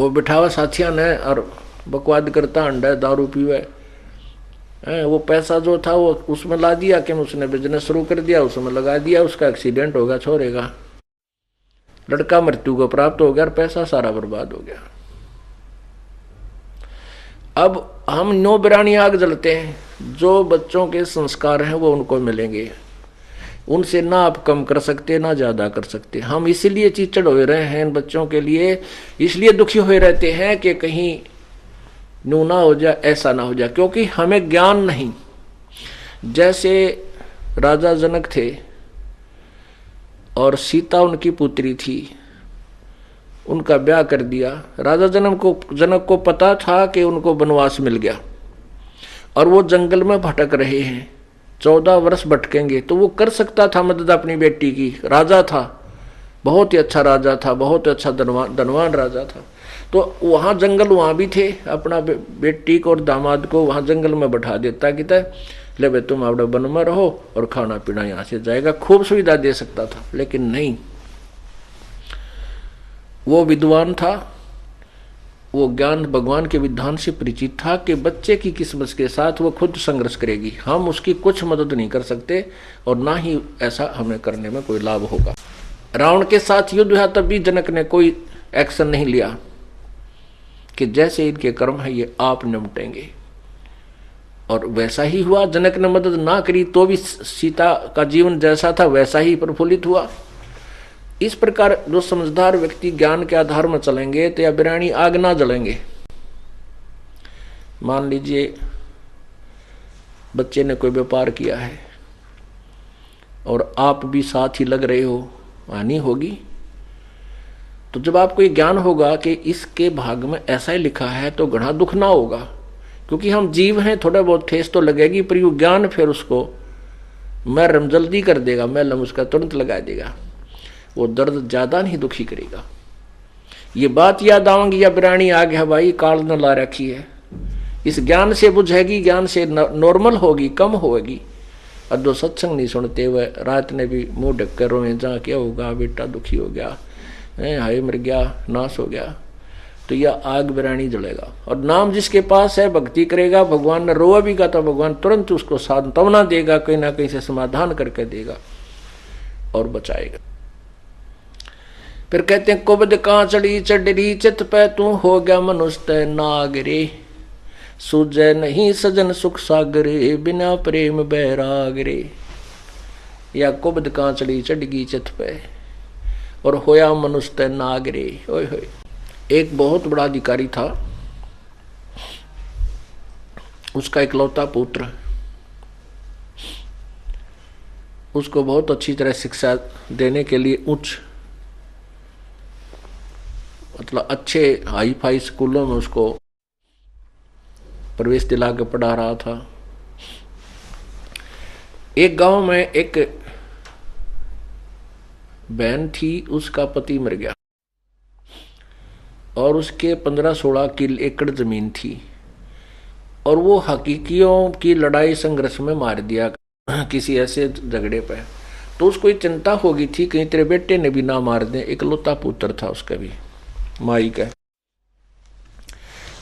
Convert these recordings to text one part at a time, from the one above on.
वो बिठावा साथिया ने और बकवाद करता, अंडा दारू पीवे। वो पैसा जो था वो उसमें ला दिया कि उसने बिजनेस शुरू कर दिया, उसमें लगा दिया, उसका एक्सीडेंट होगा छोरे का, लड़का मृत्यु को प्राप्त हो गया और पैसा सारा बर्बाद हो गया। अब हम नो बिरानी आग जलते हैं, जो बच्चों के संस्कार हैं वो उनको मिलेंगे, उनसे ना आप कम कर सकते ना ज्यादा कर सकते। हम इसीलिए चिचड़ हो रहे हैं इन बच्चों के लिए, इसलिए दुखी हुए रहते हैं कि कहीं न्यू ना हो जाए, ऐसा ना हो जाए, क्योंकि हमें ज्ञान नहीं। जैसे राजा जनक थे और सीता उनकी पुत्री थी, उनका ब्याह कर दिया। राजा जनक को पता था कि उनको वनवास मिल गया और वो जंगल में भटक रहे हैं, 14 वर्ष भटकेंगे, तो वो कर सकता था मदद अपनी बेटी की। राजा था, बहुत ही अच्छा राजा था, बहुत अच्छा धनवान राजा था। तो वहाँ जंगल वहाँ भी थे, अपना बेटी को और दामाद को वहाँ जंगल में बैठा देता कि ले भाई तुम अपने वन में रहो और खाना पीना यहाँ से जाएगा, खूब सुविधा दे सकता था। लेकिन नहीं, वो विद्वान था, वो ज्ञान भगवान के विधान से परिचित था कि बच्चे की किस्मत के साथ वो खुद संघर्ष करेगी, हम उसकी कुछ मदद नहीं कर सकते और ना ही ऐसा हमें करने में कोई लाभ होगा। रावण के साथ युद्ध हुआ तब भी जनक ने कोई एक्शन नहीं लिया कि जैसे इनके कर्म है ये आप निपटेंगे, और वैसा ही हुआ। जनक ने मदद ना करी तो भी सीता का जीवन जैसा था वैसा ही प्रफुल्लित हुआ। इस प्रकार जो समझदार व्यक्ति ज्ञान के आधार में चलेंगे तो या बिरानी आग ना जलेंगे। मान लीजिए बच्चे ने कोई व्यापार किया है और आप भी साथ ही लग रहे हो, हानि होगी। तो जब आपको ये ज्ञान होगा कि इसके भाग में ऐसा ही लिखा है तो घना दुख ना होगा, क्योंकि हम जीव हैं, थोड़ा बहुत ठेस तो लगेगी, पर यू ज्ञान फिर उसको मरहम जल्दी कर देगा, मरहम उसका तुरंत लगा देगा, वो दर्द ज्यादा नहीं दुखी करेगा। ये बात याद आऊंगी या बिरानी आ गया भाई काल न ला रखी है, इस ज्ञान से बुझेगी, ज्ञान से नॉर्मल होगी, कम होगी। और जो सत्संग नहीं सुनते वह रात ने भी मुंह ढक कर रोए, जा क्या होगा बेटा दुखी हो गया, हाय मर गया, नाश हो गया, तो यह आग बिरानी जलेगा। और नाम जिसके पास है भक्ति करेगा, भगवान ने रोआ भी का तो भगवान तुरंत उसको सांत्वना देगा, कहीं ना कहीं से समाधान करके देगा और बचाएगा। फिर कहते हैं कुबद कांचड़ी चढ़ी चित पे तू हो गया मनुष्य नागरे, सूझे नहीं सजन सुख सागरे बिना प्रेम बैरागरे। या कुबद कांचड़ी चढ़गी चित पे और होया मनुष्य नागरे। ओए होए, एक बहुत बड़ा अधिकारी था, उसका इकलौता पुत्र, उसको बहुत अच्छी तरह शिक्षा देने के लिए उच्च मतलब अच्छे हाई फाई स्कूलों में उसको प्रवेश दिला के पढ़ा रहा था। एक गांव में एक बहन थी, उसका पति मर गया और उसके 15-16 एकड़ जमीन थी और वो हकीकियों की लड़ाई संघर्ष में मार दिया किसी ऐसे झगड़े पे। तो उसको ये चिंता हो गई थी कहीं तेरे बेटे ने भी ना मार दे, इकलौता पुत्र था उसका भी माई का।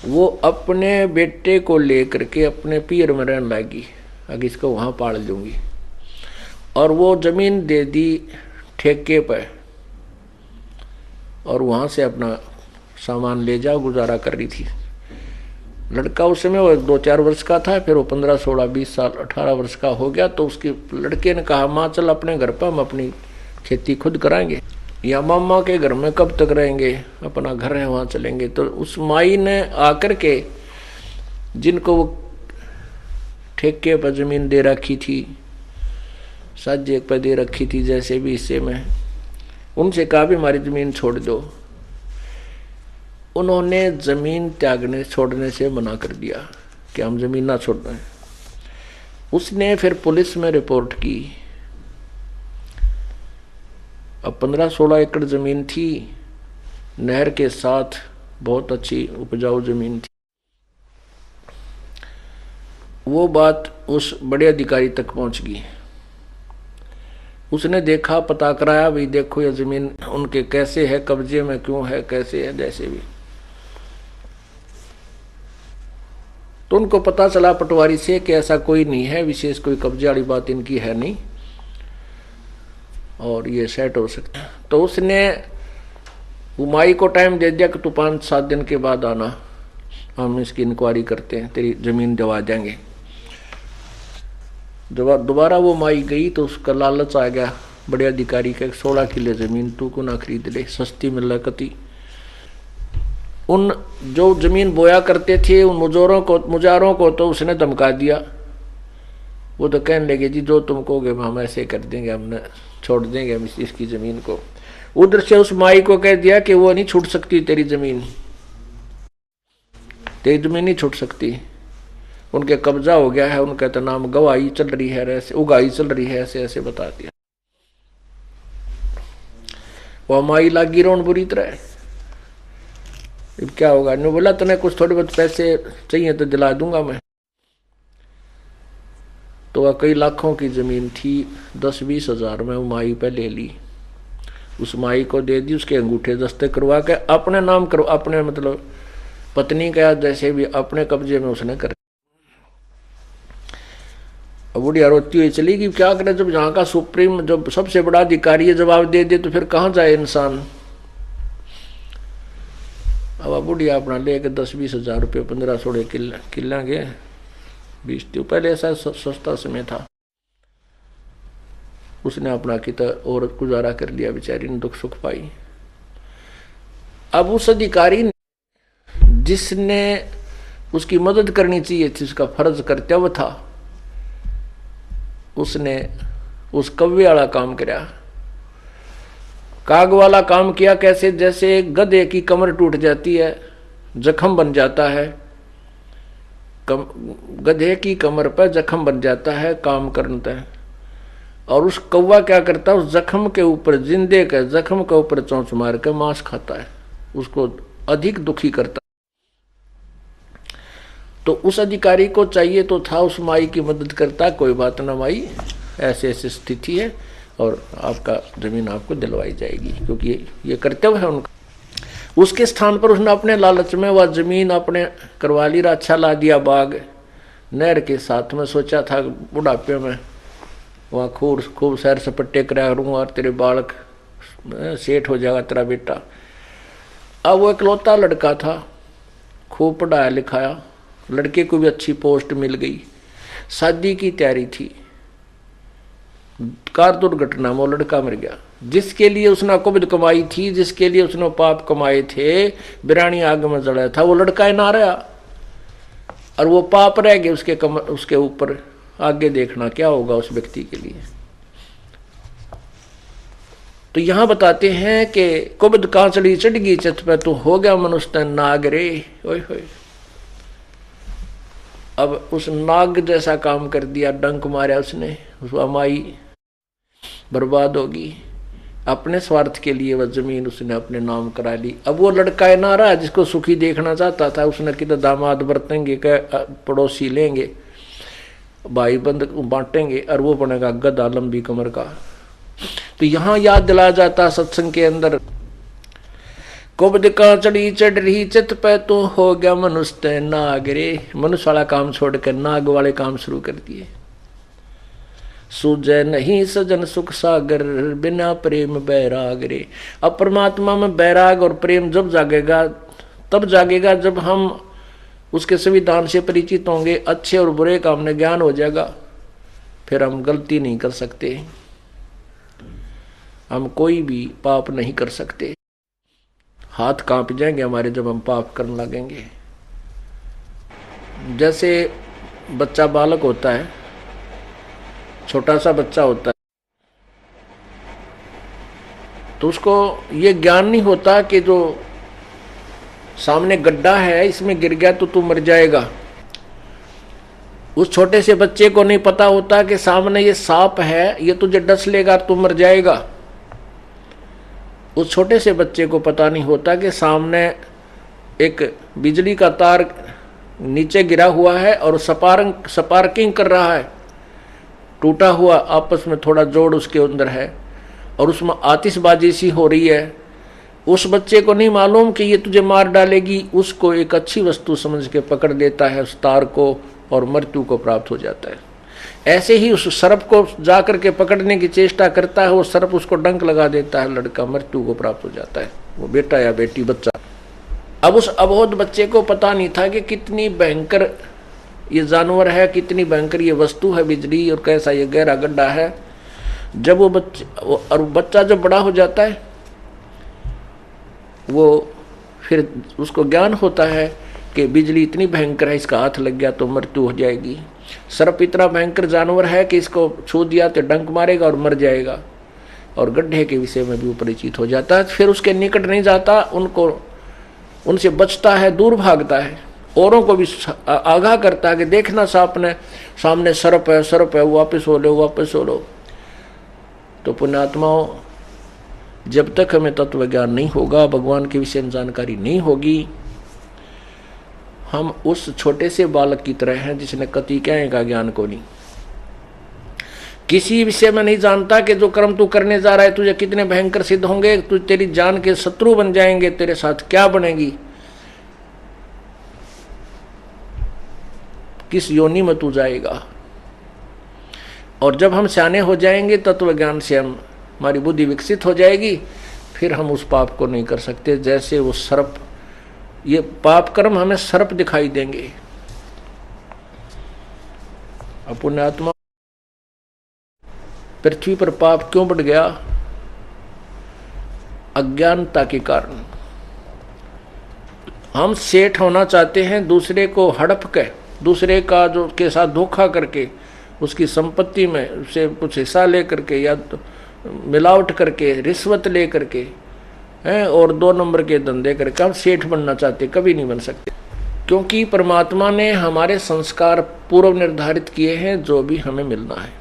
वो अपने बेटे को लेकर के अपने पीर में रहने लगी, अगर इसको वहां पाल लूंगी, और वो जमीन दे दी ठेके पे और वहां से अपना सामान ले जाओ गुजारा कर रही थी। लड़का उस समय वो 2-4 वर्ष का था, फिर वो 15, 16, 20 साल 18 वर्ष का हो गया। तो उसके लड़के ने कहा माँ चल अपने घर पर हम अपनी खेती खुद कराएंगे, या मामा के घर में कब तक रहेंगे, अपना घर है वहां चलेंगे। तो उस माई ने आकर के जिनको वो ठेके पर जमीन दे रखी थी, साझे पर दे रखी थी जैसे भी हिस्से में, उनसे कहा भी हमारी जमीन छोड़ दो। उन्होंने जमीन त्यागने छोड़ने से मना कर दिया कि हम जमीन ना छोड़ना है। उसने फिर पुलिस में रिपोर्ट की। अब 15-16 एकड़ जमीन थी, नहर के साथ बहुत अच्छी उपजाऊ जमीन थी। वो बात उस बड़े अधिकारी तक पहुंच गई। उसने देखा, पता कराया, भाई देखो ये जमीन उनके कैसे है, कब्जे में क्यों है, कैसे है, जैसे भी। तो उनको पता चला पटवारी से कि ऐसा कोई नहीं है, विशेष कोई कब्जे वाली बात इनकी है नहीं और ये सेट हो सकता है। तो उसने उमाई को टाइम दे दिया कि तू 5-7 दिन के बाद आना, हम इसकी इंक्वायरी करते हैं, तेरी जमीन दिलवा देंगे। जब दोबारा वो माई गई तो उसका लालच आ गया बड़े अधिकारी का, 16 किले जमीन तू को ना खरीद ले, सस्ती मिल कती। उन जो जमीन बोया करते थे उन मुजारों को तो उसने धमका दिया। वो तो कहने लगे जी जो तुम कहोगे हम ऐसे कर देंगे, हमने छोड़ देंगे हम इसकी जमीन को। उधर से उस माई को कह दिया कि वो नहीं छूट सकती तेरी जमीन नहीं छूट सकती, उनके कब्जा हो गया है, उनका तो नाम गवाही चल रही है, ऐसे उगाही चल रही है, ऐसे ऐसे बता दिया। वो माई लागी रोन बुरी तरह, अब क्या होगा। ने बोला तने कुछ थोड़े बहुत पैसे चाहिए तो दिला दूंगा मैं। तो वह कई लाखों की जमीन थी, 10-20 हजार में माई पे ले ली, उस माई को दे दी, उसके अंगूठे दस्ते करवा के अपने नाम करो, अपने मतलब पत्नी का जैसे भी अपने कब्जे में उसने कर। अब बुढ़िया रोती हुई चली गई, क्या करे जब यहाँ का सुप्रीम जब सबसे बड़ा अधिकारी जवाब दे दे तो फिर कहाँ जाए इंसान। अब बुढ़िया अपना लेके 10-20 हजार रुपये 15-16 किला के 20 पहले ऐसा सस्ता समय था, उसने अपना किता और गुजारा कर लिया, बेचारी ने दुख सुख पाई। अब उस अधिकारी ने जिसने उसकी मदद करनी चाहिए थी, उसका फर्ज कर्तव्य था, उसने उस कव्वे वाला काम किया, काग वाला काम किया। कैसे? जैसे गधे की कमर टूट जाती है, जख्म बन जाता है, गधे की कमर पर जख्म बन जाता है काम करता है, और उस कौवा क्या करता है, उस जख्म के ऊपर, जिंदे के जख्म के ऊपर चोंच मार के मांस खाता है, उसको अधिक दुखी करता। तो उस अधिकारी को चाहिए तो था उस माई की मदद करता, कोई बात ना माई ऐसे ऐसी स्थिति है और आपका जमीन आपको दिलवाई जाएगी, क्योंकि ये कर्तव्य है उनका। उसके स्थान पर उसने अपने लालच में वह जमीन अपने करवा ली, अच्छा ला दिया बाग नहर के साथ में। सोचा था बुढ़ापे में वहाँ खूब सैर सपट्टे करूँगा और तेरे बालक सेठ हो जाएगा तेरा बेटा। अब वो इकलौता लड़का था, खूब पढ़ाया लिखाया, लड़के को भी अच्छी पोस्ट मिल गई, शादी की तैयारी थी, कार दुर्घटना में वो लड़का मर गया। जिसके लिए उसने कुबद कमाई थी, जिसके लिए उसने पाप कमाए थे, बिरानी आग में जड़ा था, वो लड़का ही ना रहा और वो पाप रह गए उसके ऊपर। आगे देखना क्या होगा उस व्यक्ति के लिए। तो यहां बताते हैं कि कुबद कांचड़ी चढ़ गई चित पे, तो हो गया मनुष्य नाग रे, ओए होए। अब उस नाग जैसा काम कर दिया, डंक मारा उसने, उस माई बर्बाद होगी। अपने स्वार्थ के लिए वह जमीन उसने अपने नाम करा ली। अब वो लड़का है ना रहा जिसको सुखी देखना चाहता था, उसने किधर दामाद बरतेंगे, पड़ोसी लेंगे, भाई बंद बांटेंगे, और वो बनेगा गधा लंबी कमर का। तो यहां याद दिलाया जाता सत्संग के अंदर, कुबद कांचड़ी चढ़ रही चित पे, तो हो गया मनुष्य नाग रे। मनुष्य वाला काम छोड़कर नाग वाले काम शुरू कर दिए। सूझे नहीं सजन सुख सागर, बिना प्रेम बैराग रे। अब परमात्मा में बैराग और प्रेम जब जागेगा, तब जागेगा जब हम उसके संविधान से परिचित होंगे, अच्छे और बुरे का हमने ज्ञान हो जाएगा, फिर हम गलती नहीं कर सकते, हम कोई भी पाप नहीं कर सकते। हाथ कांप जाएंगे हमारे जब हम पाप करने लगेंगे। जैसे बच्चा बालक होता है, छोटा सा बच्चा होता है, तो उसको ये ज्ञान नहीं होता कि जो सामने गड्ढा है इसमें गिर गया तो तू मर जाएगा। उस छोटे से बच्चे को नहीं पता होता कि सामने ये सांप है, ये तुझे डस लेगा, तू मर जाएगा। उस छोटे से बच्चे को पता नहीं होता कि सामने एक बिजली का तार नीचे गिरा हुआ है और स्पार्किंग कर रहा है, टूटा हुआ आपस में थोड़ा जोड़ उसके अंदर है, और उसमें आतिशबाजी सी हो रही है। उस बच्चे को नहीं मालूम कि ये तुझे मार डालेगी, उसको एक अच्छी वस्तु समझ के पकड़ लेता है उस तार को और मृत्यु को प्राप्त हो जाता है। ऐसे ही उस सर्प को जाकर के पकड़ने की चेष्टा करता है, वो सर्प उसको डंक लगा देता है, लड़का मृत्यु को प्राप्त हो जाता है, वो बेटा या बेटी बच्चा। अब उस अबोध बच्चे को पता नहीं था कि कितनी भयंकर ये जानवर है, कितनी भयंकर ये वस्तु है बिजली, और कैसा ये गहरा गड्ढा है। जब वो बच्चा जब बड़ा हो जाता है, वो फिर उसको ज्ञान होता है कि बिजली इतनी भयंकर है, इसका हाथ लग गया तो मृत्यु हो जाएगी। सर्प इतना भयंकर जानवर है कि इसको छू दिया तो डंक मारेगा और मर जाएगा, और गड्ढे के विषय में भी वो परिचित हो जाता है। फिर उसके निकट नहीं जाता, उनसे बचता है, दूर भागता है, औरों को भी आगाह करता है कि देखना सामने सर्प है, वापस हो लो। तो पुण्यात्माओं, जब तक हमें तत्व ज्ञान नहीं होगा, भगवान के विषय में जानकारी नहीं होगी, हम उस छोटे से बालक की तरह हैं जिसने कतिकाएं का ज्ञान को नहीं, किसी विषय में नहीं जानता कि जो कर्म तू करने जा रहा है तुझे कितने भयंकर सिद्ध होंगे, तू तेरी जान के शत्रु बन जाएंगे, तेरे साथ क्या बनेगी, किस योनि में तू जाएगा। और जब हम सियाने हो जाएंगे, तत्व ज्ञान से हमारी बुद्धि विकसित हो जाएगी, फिर हम उस पाप को नहीं कर सकते। जैसे वो सर्प, ये पाप कर्म हमें सर्प दिखाई देंगे। पुण्यात्मा, पृथ्वी पर पाप क्यों बढ़ गया? अज्ञानता के कारण। हम सेठ होना चाहते हैं, दूसरे को हड़प के, दूसरे का जो के साथ धोखा करके, उसकी संपत्ति में उसे कुछ हिस्सा ले करके या तो मिलावट करके, रिश्वत ले करके हैं, और 2 नंबर के धंधे करके हम सेठ बनना चाहते, कभी नहीं बन सकते। क्योंकि परमात्मा ने हमारे संस्कार पूर्व निर्धारित किए हैं, जो भी हमें मिलना है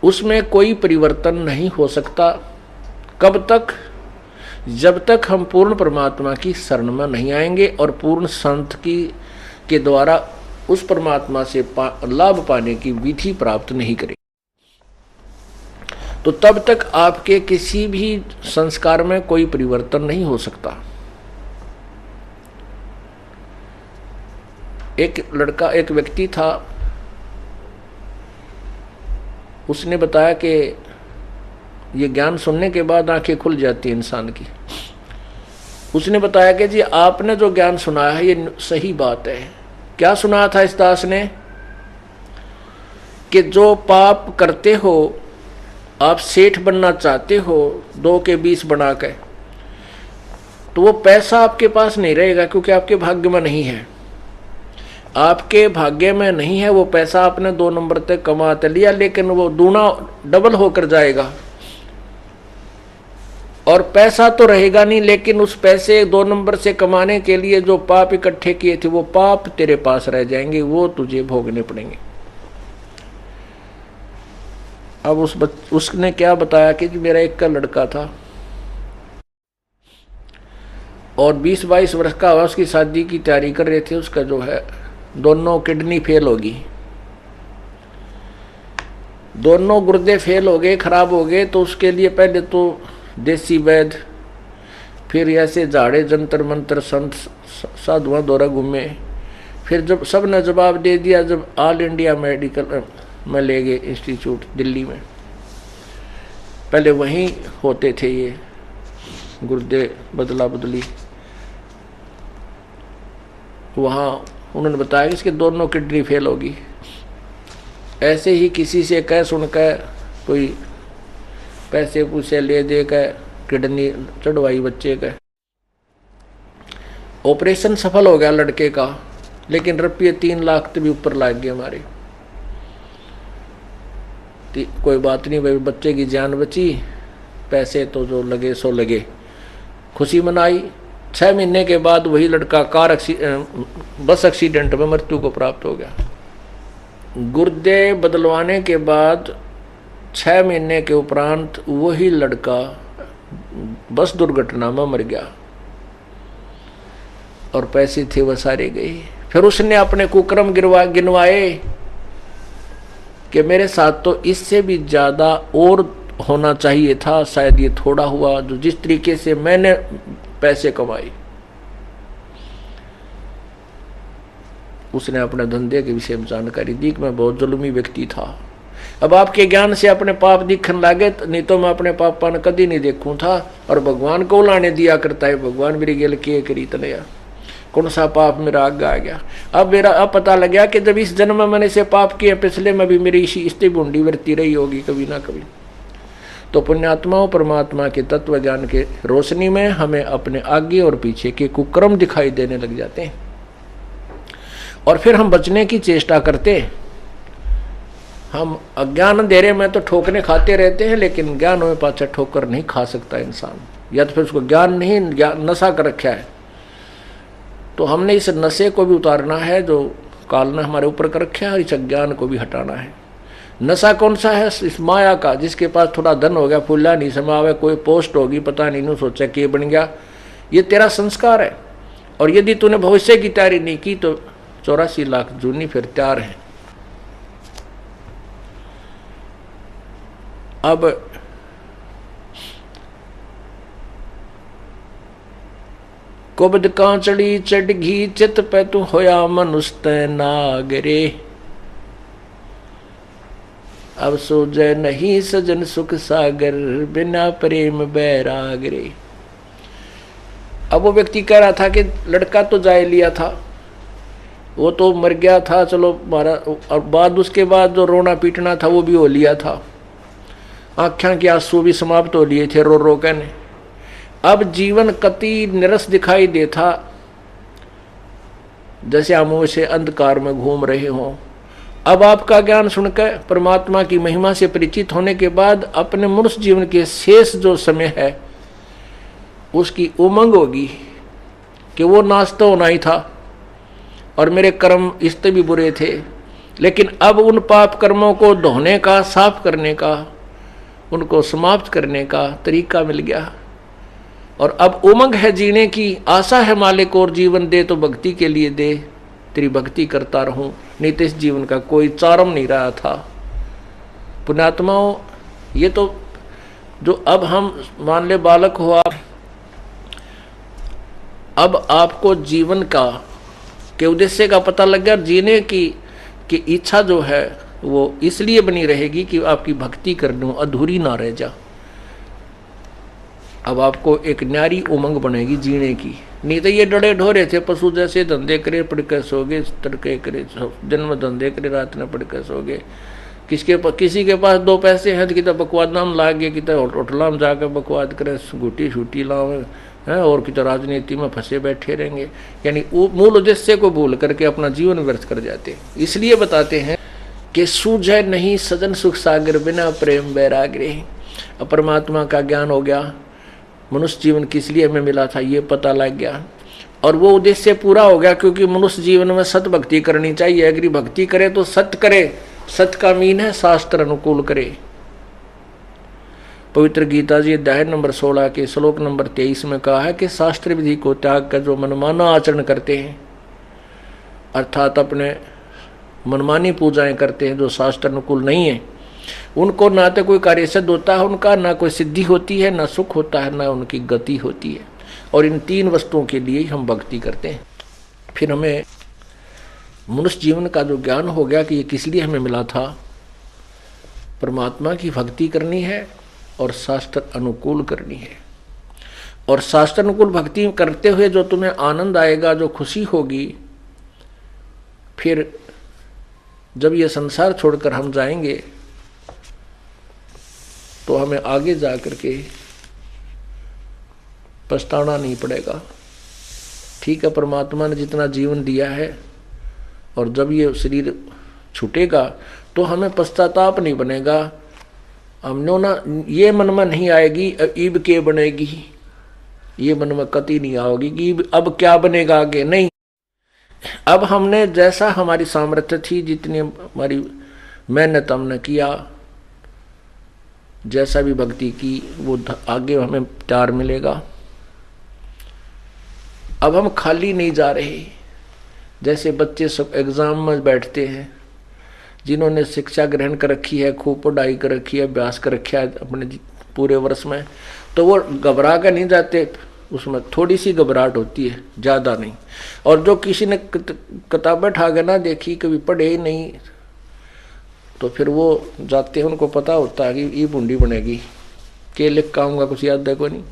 उसमें कोई परिवर्तन नहीं हो सकता। कब तक? जब तक हम पूर्ण परमात्मा की शरण में नहीं आएंगे और पूर्ण संत के द्वारा उस परमात्मा से लाभ पाने की विधि प्राप्त नहीं करेंगे, तो तब तक आपके किसी भी संस्कार में कोई परिवर्तन नहीं हो सकता। एक व्यक्ति था, उसने बताया कि ये ज्ञान सुनने के बाद आंखें खुल जाती है इंसान की। उसने बताया कि जी आपने जो ज्ञान सुनाया है ये सही बात है। क्या सुनाया था इस दास ने? कि जो पाप करते हो, आप सेठ बनना चाहते हो 2 के 20 बना के, तो वो पैसा आपके पास नहीं रहेगा, क्योंकि आपके भाग्य में नहीं है। आपके भाग्य में नहीं है वो पैसा, आपने 2 नंबर तक कमा तो लिया, लेकिन वो दूना डबल होकर जाएगा। और पैसा तो रहेगा नहीं, लेकिन उस पैसे 2 नंबर से कमाने के लिए जो पाप इकट्ठे किए थे, वो पाप तेरे पास रह जाएंगे, वो तुझे भोगने पड़ेंगे। अब उसने क्या बताया कि मेरा एक का लड़का था और 20-22 वर्ष का हुआ, उसकी शादी की तैयारी कर रहे थे। उसका जो है दोनों किडनी फेल होगी, दोनों गुर्दे फेल हो गए, खराब हो गए। तो उसके लिए पहले तो देसी वैद्य, फिर ऐसे झाड़े जंतर मंतर संत साधुआं द्वारा घूमे। फिर जब सब ने जवाब दे दिया, जब ऑल इंडिया मेडिकल में ले गए इंस्टीट्यूट दिल्ली में, पहले वहीं होते थे ये गुर्दे बदला बदली, वहाँ उन्होंने बताया कि इसके दोनों किडनी फेल होगी। ऐसे ही किसी से कह सुनकर कोई पैसे पूसे ले दे कर किडनी चढ़वाई बच्चे का। ऑपरेशन सफल हो गया लड़के का, लेकिन रुपये 3 लाख तो भी ऊपर लाग गए हमारे। कोई बात नहीं भाई, बच्चे की जान बची, पैसे तो जो लगे सो लगे, खुशी मनाई। 6 महीने के बाद वही लड़का बस एक्सीडेंट में मृत्यु को प्राप्त हो गया। गुर्दे बदलवाने के बाद 6 महीने के उपरांत वही लड़का बस दुर्घटना में मर गया और पैसे थे वह सारे गए। फिर उसने अपने कुकर्म गिनवाए कि मेरे साथ तो इससे भी ज्यादा और होना चाहिए था, शायद ये थोड़ा हुआ। जो जिस तरीके से मैंने पैसे कमाए, उसने अपने धंधे के विषय में जानकारी दी कि मैं बहुत जुल्मी व्यक्ति था। अब आपके ज्ञान से अपने पाप दिखने लगे, नहीं तो मैं अपने पापा ने कभी नहीं देखूं था, और भगवान को लाने दिया करता है, भगवान मेरी गेल के करी तनया, कौन सा पाप मेरा आगे आ गया। अब मेरा अब पता लग गया कि जब इस जन्म में मैंने से पाप किए, पिछले में भी मेरी इसी स्थिति बूंदी वरती रही होगी कभी ना कभी। तो पुण्यात्माओं परमात्मा के तत्व ज्ञान के रोशनी में हमें अपने आगे और पीछे के कुकर्म दिखाई देने लग जाते हैं, और फिर हम बचने की चेष्टा करते। हम अज्ञान अंधेरे में तो ठोकरे खाते रहते हैं, लेकिन ज्ञान में पाछा ठोकर नहीं खा सकता इंसान, या तो फिर उसको ज्ञान नहीं, नशा कर रखा है। तो हमने इस नशे को भी उतारना है जो काल ने हमारे ऊपर कर रखा है, और इस अज्ञान को भी हटाना है। नशा कौन सा है? इस माया का, जिसके पास थोड़ा धन हो गया, फूला नहीं समावे, कोई पोस्ट होगी, पता नहीं, नू सोचा कि ये बन गया। ये तेरा संस्कार है, और यदि तूने भविष्य की तैयारी नहीं की तो 84 लाख जूनी फिर तैयार है। अब कुबद कांचड़ी चढ़ घी चित पे तू होया मनुष्य नागरे। अब सोजे नहीं सजन सुख सागर बिना प्रेम बैरागरे। अब वो व्यक्ति कह रहा था कि लड़का तो जाए लिया था, वो तो मर गया था, चलो मारा, और बाद उसके बाद जो रोना पीटना था वो भी हो लिया था, आँखें के आंसू भी समाप्त हो लिए थे रो रो कहने। अब जीवन कति निरस दिखाई देता, जैसे हम उसे अंधकार में घूम रहे हों। अब आपका ज्ञान सुनकर, परमात्मा की महिमा से परिचित होने के बाद, अपने मनुष्य जीवन के शेष जो समय है उसकी उमंग होगी कि वो नाश तो होना ही था, और मेरे कर्म इससे भी बुरे थे, लेकिन अब उन पाप कर्मों को धोने का, साफ करने का, उनको समाप्त करने का तरीका मिल गया। और अब उमंग है जीने की, आशा है मालिक और जीवन दे तो भक्ति के लिए दे, तेरी भक्ति करता रहूं, नहीं तो इस जीवन का कोई चारम नहीं रहा था। पुण्यात्माओं, ये तो जो अब हम मान ले बालक हो आप, अब आपको जीवन का के उद्देश्य का पता लग गया। जीने की इच्छा जो है वो इसलिए बनी रहेगी कि आपकी भक्ति करने अधूरी ना रह जा। अब आपको एक न्यारी उमंग बनेगी जीने की, नहीं तो ये डरे ढोरे थे पशु जैसे, धंधे करे पड़ के सोगे, तड़के करे, दिन में धंधे करे, रात में पड़ के सोगे। किसी के पास 2 पैसे हैं तो कितना बकवाद नाम ला गए, कितना होटला में जाकर बकवाद करे, घूटी छूटी लावे हैं, और कितना राजनीति में फंसे बैठे रहेंगे। यानी मूल उद्देश्य को भूल करके अपना जीवन व्यर्थ कर जाते हैं। इसलिए बताते हैं कि सूझे नहीं सजन सुख सागर बिना प्रेम बैराग्रे। परमात्मा का ज्ञान हो गया, मनुष्य जीवन किस लिए हमें मिला था ये पता लग गया, और वो उद्देश्य पूरा हो गया, क्योंकि मनुष्य जीवन में सत भक्ति करनी चाहिए। अगर भक्ति करे तो सत्य करे, सत्य का मीन है शास्त्र अनुकूल करे। पवित्र गीता जी अध्याय नंबर 16 के श्लोक नंबर 23 में कहा है कि शास्त्र विधि को त्याग कर जो मनमाना आचरण करते हैं, अर्थात अपने मनमानी पूजाएं करते हैं जो शास्त्र अनुकूल नहीं है, उनको ना तो कोई कार्य सिद्ध होता है उनका, ना कोई सिद्धि होती है, ना सुख होता है, ना उनकी गति होती है। और इन 3 वस्तुओं के लिए हम भक्ति करते हैं। फिर हमें मनुष्य जीवन का जो ज्ञान हो गया कि ये किस लिए हमें मिला था, परमात्मा की भक्ति करनी है और शास्त्र अनुकूल करनी है। और शास्त्र अनुकूल भक्ति करते हुए जो तुम्हें आनंद आएगा, जो खुशी होगी, फिर जब ये संसार छोड़कर हम जाएंगे तो हमें आगे जा करके पछताना नहीं पड़ेगा। ठीक है, परमात्मा ने जितना जीवन दिया है, और जब ये शरीर छूटेगा तो हमें पश्चाताप नहीं बनेगा, हमने ना ये मन में नहीं आएगी ईब के बनेगी, ये मन में कति नहीं आओगी कि अब क्या बनेगा आगे, नहीं। अब हमने जैसा हमारी सामर्थ्य थी, जितनी हमारी मेहनत हमने किया, जैसा भी भक्ति की, वो आगे हमें प्यार मिलेगा। अब हम खाली नहीं जा रहे। जैसे बच्चे सब एग्जाम में बैठते हैं, जिन्होंने शिक्षा ग्रहण कर रखी है, खूब पढ़ाई कर रखी है, अभ्यास कर रखा है अपने पूरे वर्ष में, तो वो घबरा कर नहीं जाते, उसमें थोड़ी सी घबराहट होती है, ज़्यादा नहीं। और जो किसी ने किताबें ठा के ना देखी, कभी पढ़े ही नहीं, तो फिर वो जाते हैं, उनको पता होता है कि ये बूंदी बनेगी, के लिख का आऊँगा कुछ याद है को नहीं।